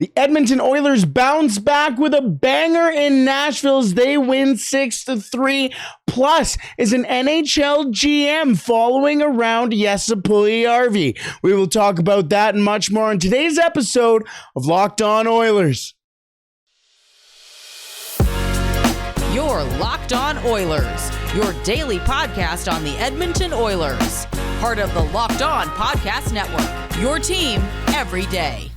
The Edmonton Oilers bounce back with a banger in Nashville as they win 6-3. Plus, is an NHL GM following around Jesse Puljujarvi. We will talk about that and much more on today's episode of Locked On Oilers. You're Locked On Oilers, your daily podcast on the Edmonton Oilers. Part of the Locked On Podcast Network, your team every day.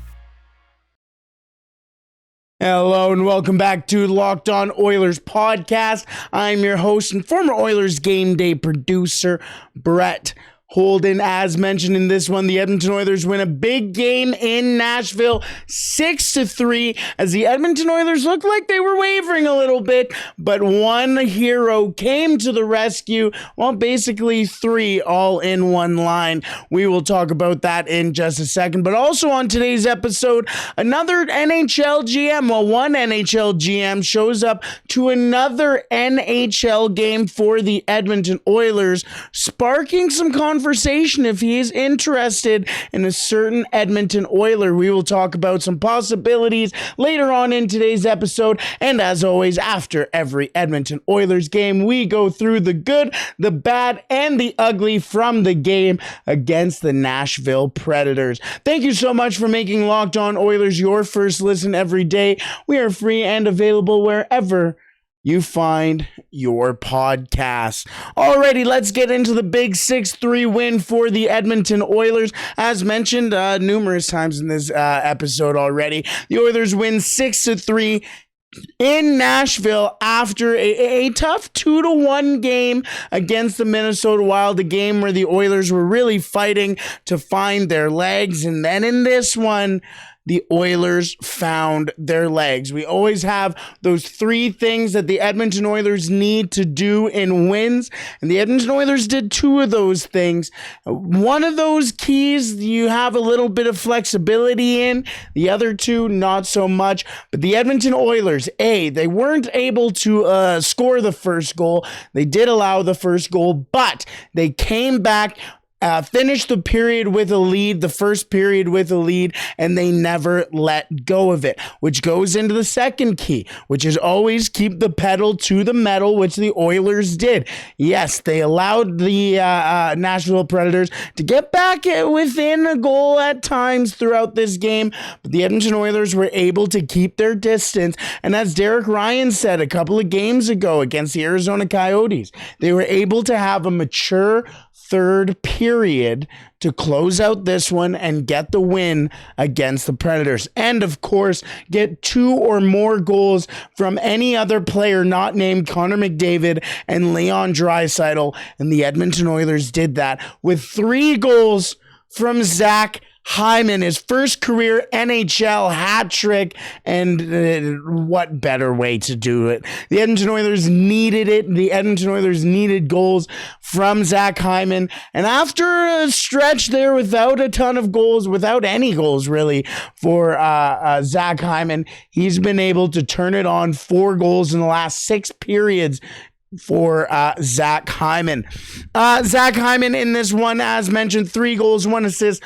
Hello and welcome back to Locked On Oilers podcast. I'm your host and former Oilers game day producer, Brett Holden. As mentioned in this one, the Edmonton Oilers win a big game in Nashville, 6-3, as the Edmonton Oilers looked like they were wavering a little bit, but one hero came to the rescue. Well, basically three all in one line. We will talk about that in just a second, but also on today's episode, another NHL GM. Well, one NHL GM shows up to another NHL game for the Edmonton Oilers, sparking some conversation if he is interested in a certain Edmonton Oiler. We will talk about some possibilities later on in today's episode. And as always, after every Edmonton Oilers game, we go through the good, the bad, and the ugly from the game against the Nashville Predators. Thank you so much for making Locked On Oilers your first listen every day. We are free and available wherever you find your podcast. Alrighty, let's get into the big 6-3 win for the Edmonton Oilers. As mentioned numerous times in this episode already, the Oilers win 6-3 in Nashville after a tough 2-1 game against the Minnesota Wild, a game where the Oilers were really fighting to find their legs. And then in this one, the Oilers found their legs. We always have those three things that the Edmonton Oilers need to do in wins, and the Edmonton Oilers did two of those things. One of those keys you have a little bit of flexibility in, the other two not so much. But the Edmonton Oilers, they weren't able to score the first goal. They did allow the first goal, but they came back, finished the period with a lead, the first period with a lead, and they never let go of it, which goes into the second key, which is always keep the pedal to the metal, which the Oilers did. Yes, they allowed the Nashville Predators to get back within a goal at times throughout this game, but the Edmonton Oilers were able to keep their distance, and as Derek Ryan said a couple of games ago against the Arizona Coyotes, they were able to have a mature third period to close out this one and get the win against the Predators. And of course, get two or more goals from any other player not named Connor McDavid and Leon Draisaitl. And the Edmonton Oilers did that with 3 goals from Zach Hyman, his first career NHL hat trick, and what better way to do it? The Edmonton Oilers needed it. The Edmonton Oilers needed goals from Zach Hyman, and after a stretch there without a ton of goals, without any goals really for Zach Hyman, he's been able to turn it on. 4 goals in the last 6 periods for Zach Hyman. Zach Hyman in this one, as mentioned, 3 goals, 1 assist,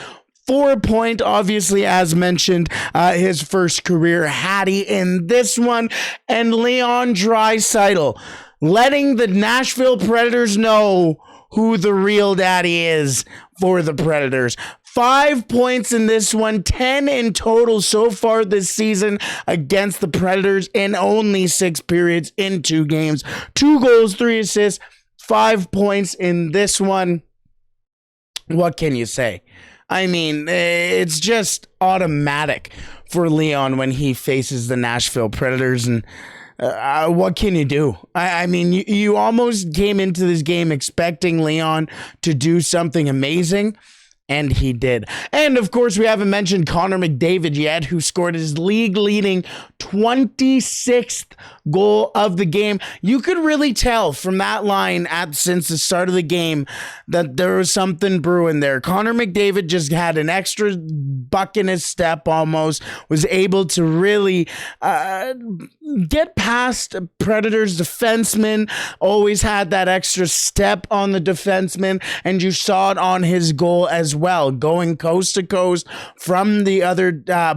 4 point, obviously, as mentioned, his first career Hattie in this one. And Leon Draisaitl letting the Nashville Predators know who the real daddy is for the Predators. 5 points in this one, 10 in total so far this season against the Predators in only 6 periods in 2 games. 2 goals, 3 assists, 5 points in this one. What can you say? I mean, it's just automatic for Leon when he faces the Nashville Predators, and what can you do? I mean, you almost came into this game expecting Leon to do something amazing, and he did. And of course, we haven't mentioned Connor McDavid yet, who scored his league-leading 26th goal of the game. You could really tell from that line since the start of the game that there was something brewing there. Connor McDavid just had an extra buck in his step almost, was able to really get past Predators defenseman, always had that extra step on the defenseman, and you saw it on his goal as well, going coast to coast from the other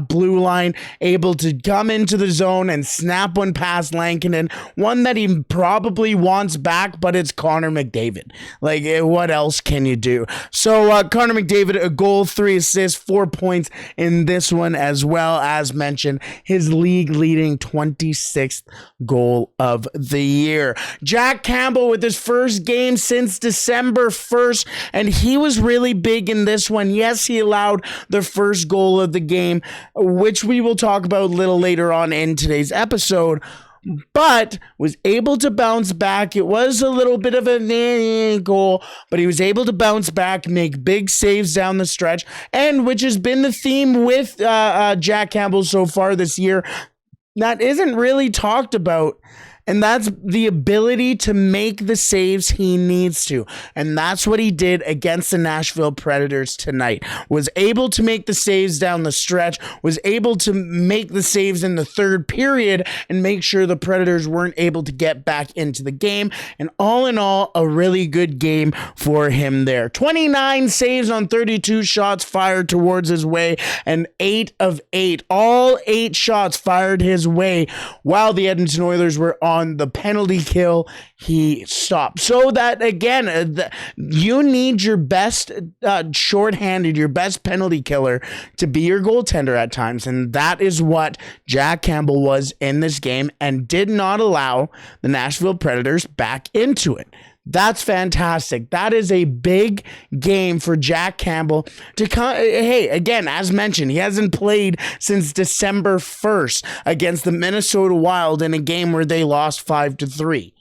blue line, able to come into the zone and snap one past Lankinen, one that he probably wants back, but it's Connor McDavid. Like, what else can you do? So Connor McDavid, a goal, 3 assists, 4 points in this one, as well as mentioned, his league-leading 26th goal of the year. Jack Campbell with his first game since December 1st, and he was really big in this one. Yes, he allowed the first goal of the game, which we will talk about a little later on in today's episode, but was able to bounce back. It was a little bit of a goal, but he was able to bounce back, make big saves down the stretch, and which has been the theme with Jack Campbell so far this year that isn't really talked about. And that's the ability to make the saves he needs to. And that's what he did against the Nashville Predators tonight. Was able to make the saves down the stretch, was able to make the saves in the third period and make sure the Predators weren't able to get back into the game. And all in all, a really good game for him there. 29 saves on 32 shots fired towards his way, and 8 of 8. All 8 shots fired his way while the Edmonton Oilers were on the penalty kill. He stopped. So that, again, you need your best shorthanded, your best penalty killer to be your goaltender at times. And that is what Jack Campbell was in this game, and did not allow the Nashville Predators back into it. That's fantastic. That is a big game for Jack Campbell to come. Hey, again, as mentioned, he hasn't played since December 1st against the Minnesota Wild in a game where they lost 5-3.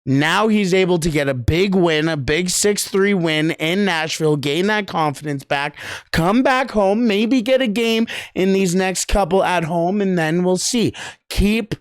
Now he's able to get a big win, a big 6-3 win in Nashville, gain that confidence back, come back home, maybe get a game in these next couple at home, and then we'll see. Keep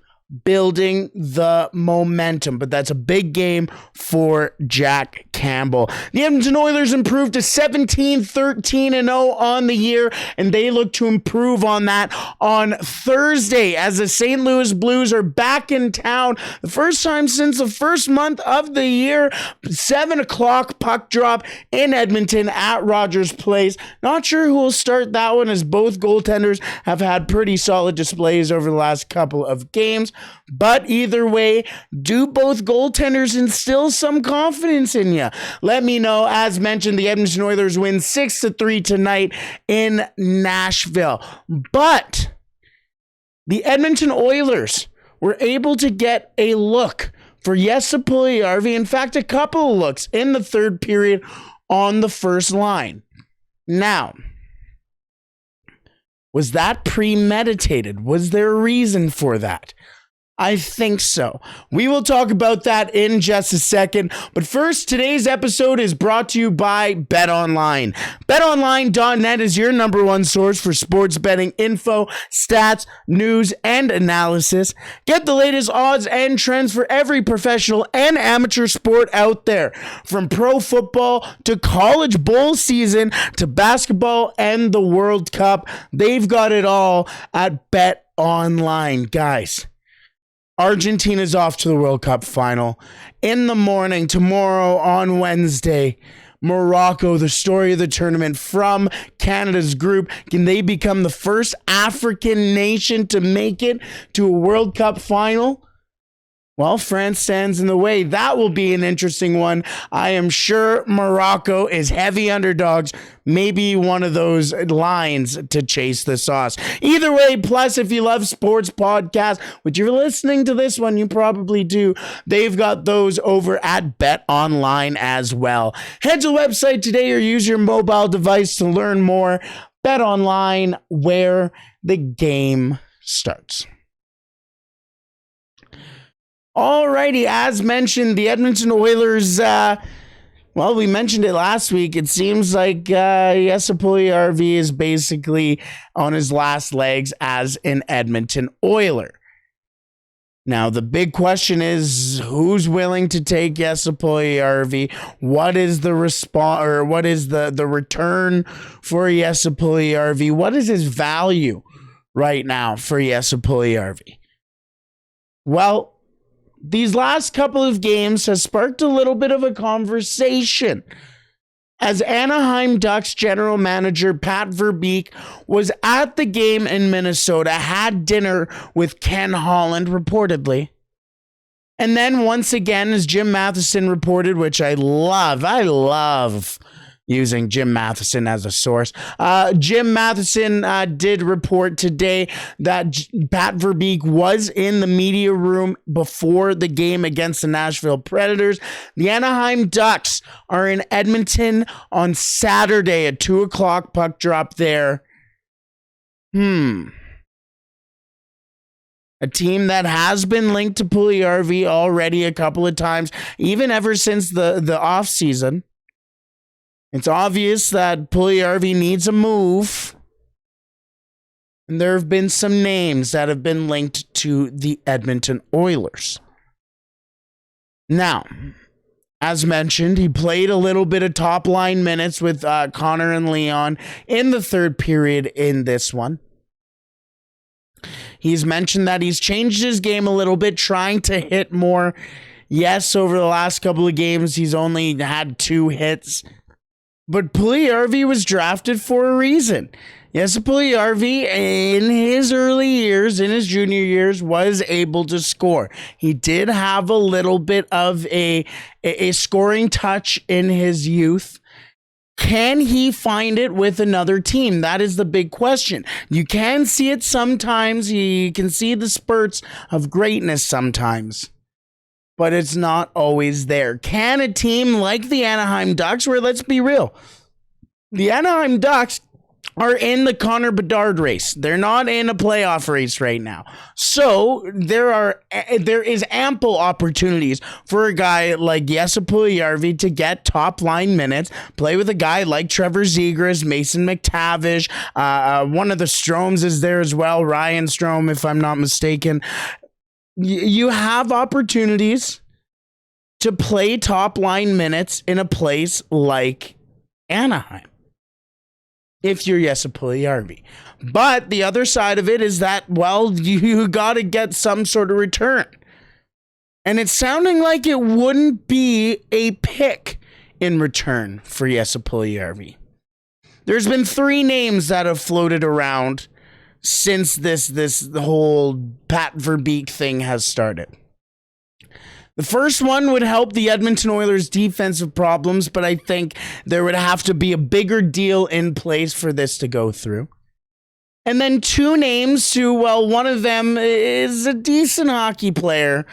building the momentum, but that's a big game for Jack Campbell. The Edmonton Oilers improved to 17-13-0 on the year, and they look to improve on that on Thursday as the St. Louis Blues are back in town. The first time since the first month of the year. 7 o'clock puck drop in Edmonton at Rogers Place. Not sure who will start that one, as both goaltenders have had pretty solid displays over the last couple of games. But either way, do both goaltenders instill some confidence in you? Let me know. As mentioned, the Edmonton Oilers win 6-3 tonight in Nashville. But the Edmonton Oilers were able to get a look for Jesse Puljujarvi. In fact, a couple of looks in the third period on the first line. Now, was that premeditated? Was there a reason for that? I think so. We will talk about that in just a second. But first, today's episode is brought to you by BetOnline. BetOnline.net is your number one source for sports betting info, stats, news, and analysis. Get the latest odds and trends for every professional and amateur sport out there. From pro football to college bowl season to basketball and the World Cup, they've got it all at BetOnline. Guys, Argentina's off to the World Cup final. In the morning, tomorrow on Wednesday, Morocco, the story of the tournament from Canada's group. Can they become the first African nation to make it to a World Cup final? Well, France stands in the way. That will be an interesting one. I am sure Morocco is heavy underdogs. Maybe one of those lines to chase the sauce. Either way, plus if you love sports podcasts, which you're listening to this one, you probably do, they've got those over at BetOnline as well. Head to the website today or use your mobile device to learn more. BetOnline, where the game starts. Alrighty, as mentioned, the Edmonton Oilers, well, we mentioned it last week. It seems like Jesse Puljujarvi is basically on his last legs as an Edmonton Oiler. Now, the big question is, who's willing to take Jesse Puljujarvi? What is the response, or what is the return for Jesse Puljujarvi? What is his value right now for Jesse Puljujarvi? Well, these last couple of games has sparked a little bit of a conversation. as Anaheim Ducks general manager Pat Verbeek was at the game in Minnesota, had dinner with Ken Holland, reportedly. And then once again, as Jim Matheson reported, which I love using Jim Matheson as a source. Jim Matheson did report today that Pat Verbeek was in the media room before the game against the Nashville Predators. The Anaheim Ducks are in Edmonton on Saturday at 2 o'clock, puck drop there. A team that has been linked to Puljujarvi already a couple of times, even ever since the offseason. It's obvious that Puljujarvi needs a move. And there have been some names that have been linked to the Edmonton Oilers. Now, as mentioned, he played a little bit of top line minutes with Connor and Leon in the third period in this one. He's mentioned that he's changed his game a little bit, trying to hit more. Yes, over the last couple of games, he's only had 2 hits. But Puljujarvi was drafted for a reason. Yes, Puljujarvi, in his early years, in his junior years, was able to score. He did have a little bit of a scoring touch in his youth. Can he find it with another team? That is the big question. You can see it sometimes. You can see the spurts of greatness sometimes. But it's not always there. Can a team like the Anaheim Ducks, where let's be real, the Anaheim Ducks are in the Connor Bedard race. They're not in a playoff race right now. So there is ample opportunities for a guy like Jesse Puljujarvi to get top line minutes, play with a guy like Trevor Zegras, Mason McTavish, one of the Stromes is there as well, Ryan Strome, if I'm not mistaken. You have opportunities to play top line minutes in a place like Anaheim if you're Jesse Puljujarvi. But the other side of it is that, well, you got to get some sort of return. And it's sounding like it wouldn't be a pick in return for Jesse Puljujarvi. There's been 3 names that have floated around since the whole Pat Verbeek thing has started. The first one would help the Edmonton Oilers' defensive problems, but I think there would have to be a bigger deal in place for this to go through. And then 2 names who, well, one of them is a decent hockey player,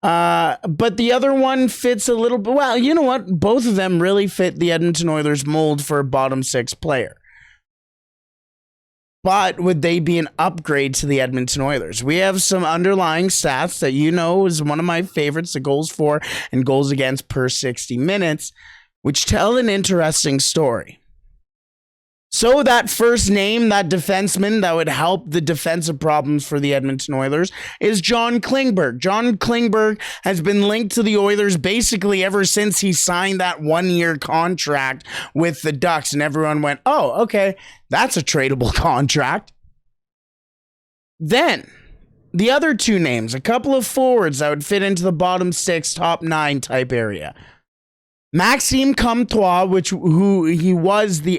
but the other one fits a little bit. Well, you know what? Both of them really fit the Edmonton Oilers mold for a bottom 6 player. But would they be an upgrade to the Edmonton Oilers? We have some underlying stats that you know is one of my favorites, the goals for and goals against per 60 minutes, which tell an interesting story. So that first name, that defenseman that would help the defensive problems for the Edmonton Oilers is John Klingberg. John Klingberg has been linked to the Oilers basically ever since he signed that 1-year contract with the Ducks, and everyone went, oh, okay, that's a tradable contract. Then the other 2 names, a couple of forwards that would fit into the bottom 6, top 9 type area. Maxime Comtois, who he was the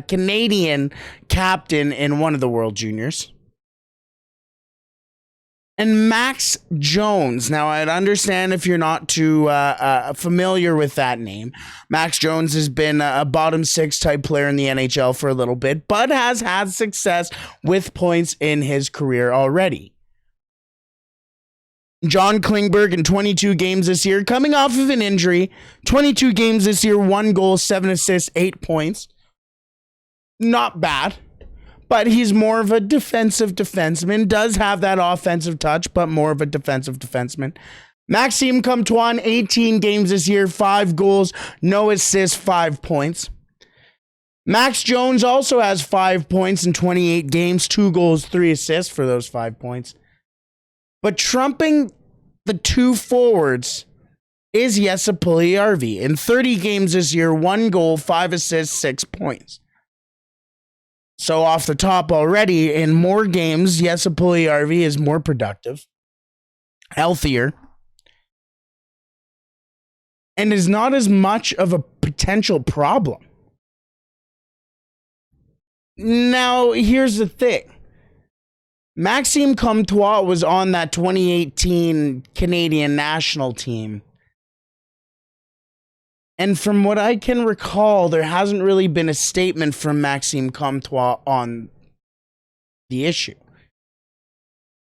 Canadian captain in one of the World Juniors. And Max Jones. Now, I'd understand if you're not too familiar with that name. Max Jones has been a bottom 6 type player in the NHL for a little bit, but has had success with points in his career already. John Klingberg in 22 games this year, coming off of an injury. 22 games this year, 1 goal, 7 assists, 8 points. Not bad, but he's more of a defensive defenseman. Does have that offensive touch, but more of a defensive defenseman. Maxime Comtois, 18 games this year, 5 goals, no assists, 5 points. Max Jones also has 5 points in 28 games, 2 goals, 3 assists for those 5 points. But trumping the 2 forwards is Jesse Puljujarvi. In 30 games this year, 1 goal, 5 assists, 6 points. So off the top already, in more games, Jesse Puljujarvi is more productive, healthier, and is not as much of a potential problem. Now, here's the thing. Maxime Comtois was on that 2018 Canadian national team. And from what I can recall, there hasn't really been a statement from Maxime Comtois on the issue.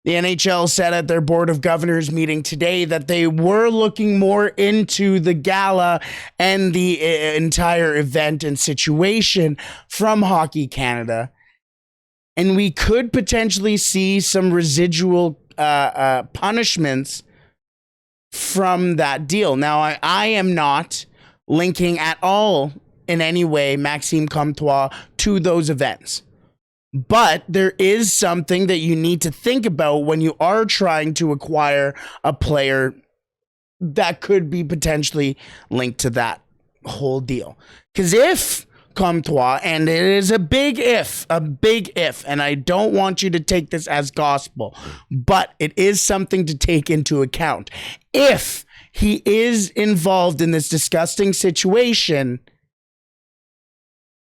The NHL said at their Board of Governors meeting today that they were looking more into the gala and the entire event and situation from Hockey Canada. And we could potentially see some residual punishments from that deal. Now, I am not linking at all in any way Maxime Comtois to those events. But there is something that you need to think about when you are trying to acquire a player that could be potentially linked to that whole deal. Because if Comtois, and it is a big if, and I don't want you to take this as gospel, but it is something to take into account. If he is involved in this disgusting situation,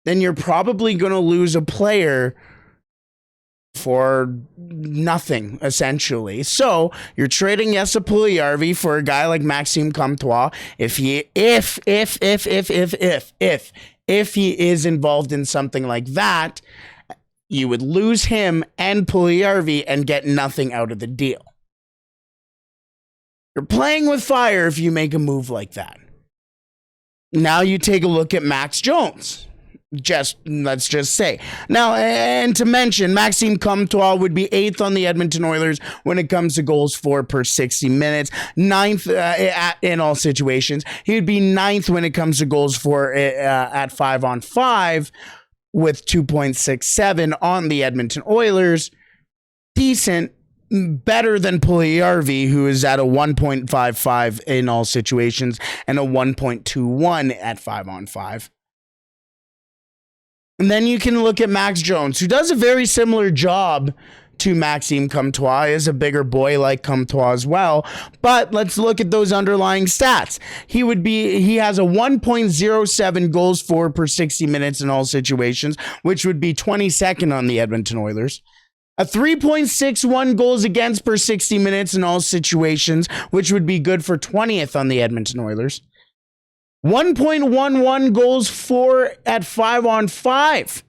then you're probably going to lose a player for nothing, essentially. So you're trading Jesse Puljujarvi for a guy like Maxime Comtois. If he is involved in something like that, you would lose him and Puljujarvi and get nothing out of the deal. You're playing with fire if you make a move like that. Now you take a look at Max Jones. Let's just say. Now, and to mention, Maxime Comtois would be 8th on the Edmonton Oilers when it comes to goals for per 60 minutes, 9th in all situations. He would be 9th when it comes to goals for at 5-on-5 with 2.67 on the Edmonton Oilers. Decent, better than Puljujarvi, who is at a 1.55 in all situations and a 1.21 at 5-on-5. And then you can look at Max Jones, who does a very similar job to Maxime Comtois, is a bigger boy like Comtois as well. But let's look at those underlying stats. He has a 1.07 goals for per 60 minutes in all situations, which would be 22nd on the Edmonton Oilers. A 3.61 goals against per 60 minutes in all situations, which would be good for 20th on the Edmonton Oilers. 1.11 goals for at 5-on-5,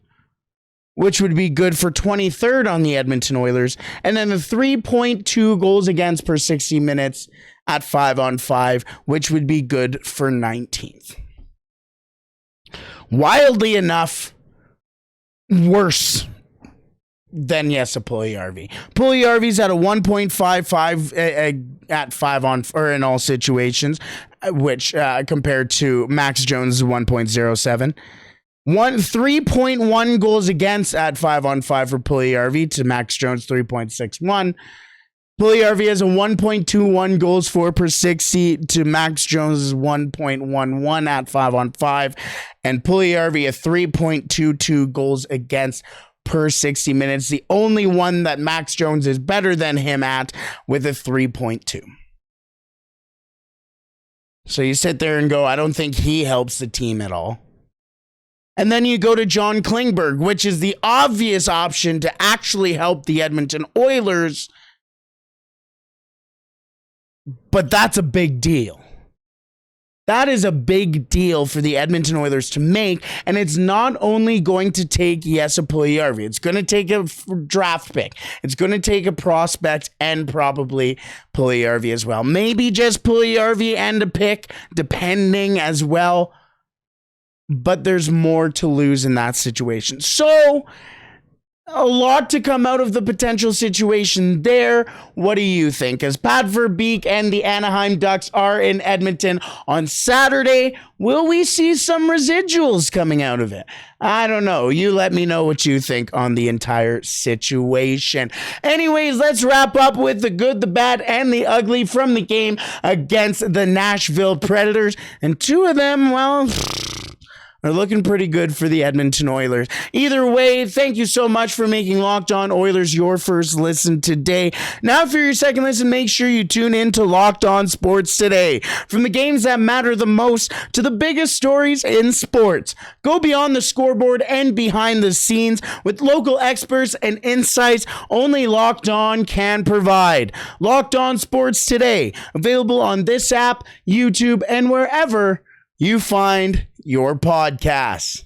which would be good for 23rd on the Edmonton Oilers. And then the 3.2 goals against per 60 minutes at 5-on-5, which would be good for 19th. Wildly enough, worse than Jesse Puljujarvi. Puljujarvi's at a 1.55 at 5 or in all situations, which compared to Max Jones' 1.07. 3.1 goals against at 5-on-5 for Puljujarvi to Max Jones' 3.61. Puljujarvi has a 1.21 goals for per 60 to Max Jones' 1.11 at 5-on-5, and Puljujarvi a 3.22 goals against per 60 minutes. The only one that Max Jones is better than him at with a 3.2. So you sit there and go, I don't think he helps the team at all. And then you go to John Klingberg, which is the obvious option to actually help the Edmonton Oilers. But that's a big deal. That is a big deal for the Edmonton Oilers to make, and it's not only going to take Jesse Puljujarvi. It's going to take a draft pick. It's going to take a prospect and probably Puljujarvi as well. Maybe just Puljujarvi and a pick, depending as well. But there's more to lose in that situation. So, a lot to come out of the potential situation there. What do you think? As Pat Verbeek and the Anaheim Ducks are in Edmonton on Saturday, will we see some residuals coming out of it? I don't know. You let me know what you think on the entire situation. Anyways, let's wrap up with the good, the bad, and the ugly from the game against the Nashville Predators. And two of them, well, are looking pretty good for the Edmonton Oilers. Either way, thank you so much for making Locked On Oilers your first listen today. Now for your second listen, make sure you tune in to Locked On Sports Today. From the games that matter the most to the biggest stories in sports. Go beyond the scoreboard and behind the scenes with local experts and insights only Locked On can provide. Locked On Sports Today, available on this app, YouTube, and wherever you find your podcasts.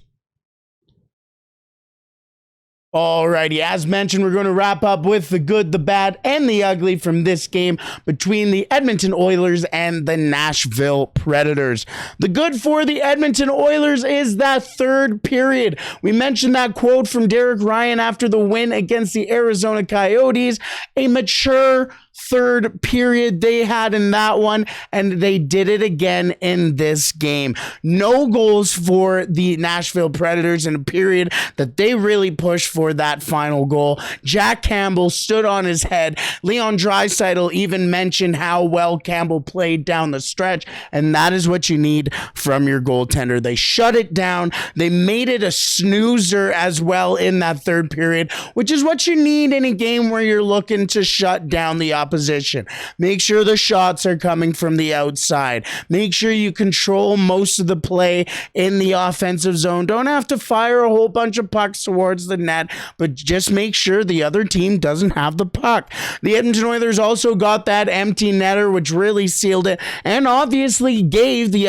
Alrighty, as mentioned, we're going to wrap up with the good, the bad, and the ugly from this game between the Edmonton Oilers and the Nashville Predators. The good for the Edmonton Oilers is that third period. We mentioned that quote from Derek Ryan after the win against the Arizona Coyotes. A mature third period they had in that one, and they did it again in this game. No goals for the Nashville Predators in a period that they really pushed for that final goal. Jack Campbell stood on his head. Leon Draisaitl even mentioned how well Campbell played down the stretch, and that is what you need from your goaltender. They shut it down. They made it a snoozer as well in that third period, which is what you need in a game where you're looking to shut down the opposition. Make sure the shots are coming from the outside. Make sure you control most of the play in the offensive zone. Don't have to fire a whole bunch of pucks towards the net, but just make sure the other team doesn't have the puck. The Edmonton Oilers also got that empty netter, which really sealed it, and obviously gave the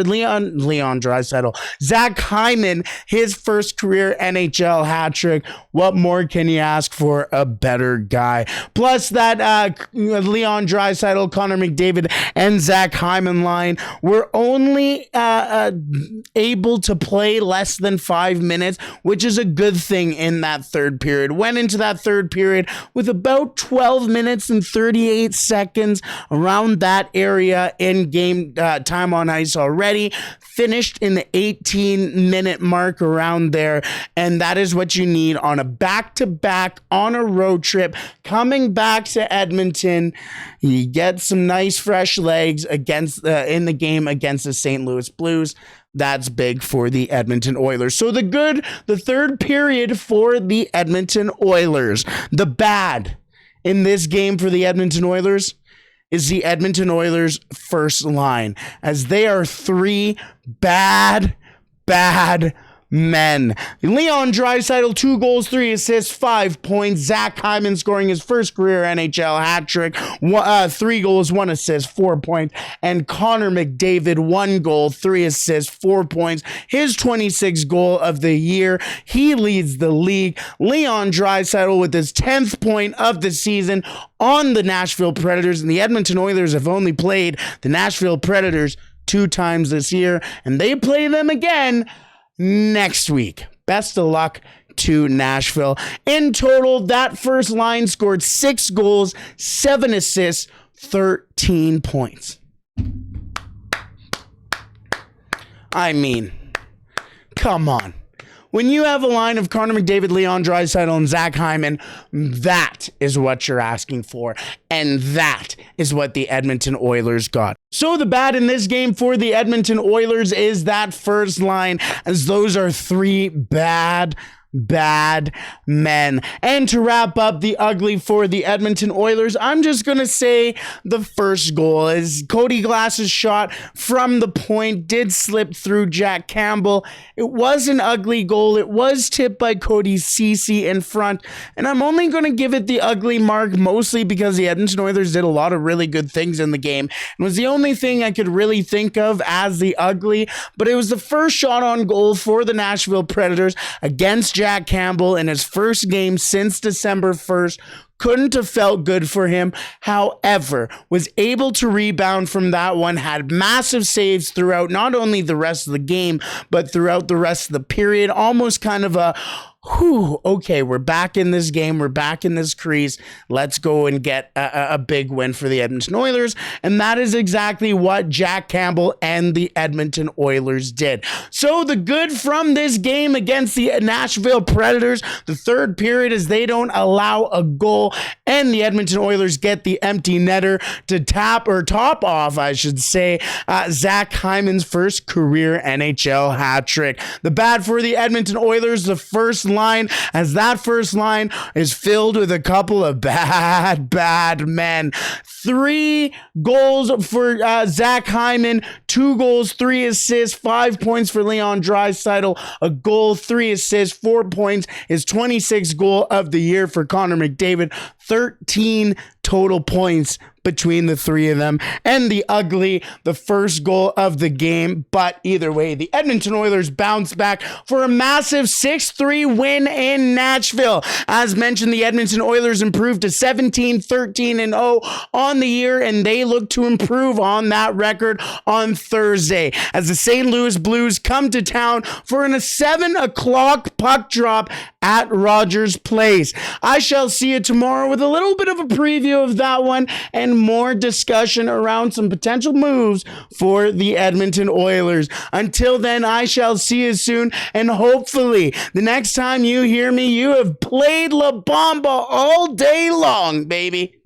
Leon Draisaitl, Zach Hyman, his first career NHL hat trick. What more can you ask for a better guy? Plus that Leon Draisaitl, Connor McDavid, and Zach Hyman line were only able to play less than 5 minutes, which is a good thing in that third period. Went into that third period with about 12 minutes and 38 seconds around that area in game time on ice already. Finished in the 18-minute mark around there, and that is what you need on a back-to-back on a road trip coming back to Edmonton. You get some nice fresh legs against in the game against the St. Louis Blues. That's big for the Edmonton Oilers. So the good, the third period for the Edmonton Oilers. The bad in this game for the Edmonton Oilers is the Edmonton Oilers' first line, as they are three bad men. Leon Draisaitl, 2 goals, 3 assists, 5 points. Zach Hyman scoring his first career NHL hat trick, 3 goals, 1 assist, 4 points. And Connor McDavid, 1 goal, 3 assists, 4 points. His 26th goal of the year. He leads the league. Leon Draisaitl with his 10th point of the season on the Nashville Predators. And the Edmonton Oilers have only played the Nashville Predators 2 times this year, and they play them again next week. Best of luck to Nashville. In total, that first line scored 6 goals, 7 assists, 13 points. I mean, come on. When you have a line of Connor McDavid, Leon Draisaitl, and Zach Hyman, that is what you're asking for. And that is what the Edmonton Oilers got. So the bad in this game for the Edmonton Oilers is that first line, as those are 3 bad men. And to wrap up the ugly for the Edmonton Oilers, I'm just going to say the first goal is Cody Glass's shot from the point did slip through Jack Campbell. It was an ugly goal. It was tipped by Cody Ceci in front, and I'm only going to give it the ugly mark mostly because the Edmonton Oilers did a lot of really good things in the game. It was the only thing I could really think of as the ugly, but it was the first shot on goal for the Nashville Predators against Jack Campbell in his first game since December 1st. Couldn't have felt good for him. However, was able to rebound from that one, had massive saves throughout not only the rest of the game, but throughout the rest of the period. Almost kind of a okay, we're back in this game. We're back in this crease. Let's go and get a big win for the Edmonton Oilers. And that is exactly what Jack Campbell and the Edmonton Oilers did. So the good from this game against the Nashville Predators, the third period is they don't allow a goal. goal, and the Edmonton Oilers get the empty netter to top off, I should say, Zach Hyman's first career NHL hat trick. The bad for the Edmonton Oilers, the first line, as that first line is filled with a couple of bad men. 3 goals for Zach Hyman, 2 goals, 3 assists, 5 points for Leon Draisaitl, a goal, 3 assists, 4 points, his 26th goal of the year for Connor McDavid, 13 total points between the 3 of them, and the first goal of the game. But either way, the Edmonton Oilers bounce back for a massive 6-3 win in Nashville. As mentioned, the Edmonton Oilers improved to 17-13-0 on the year, and they look to improve on that record on Thursday as the St. Louis Blues come to town for a 7 o'clock puck drop at Rogers Place. I shall see you tomorrow with a little bit of a preview of that one and more discussion around some potential moves for the Edmonton Oilers. Until then, I shall see you soon, and hopefully the next time you hear me, you have played La Bamba all day long, baby.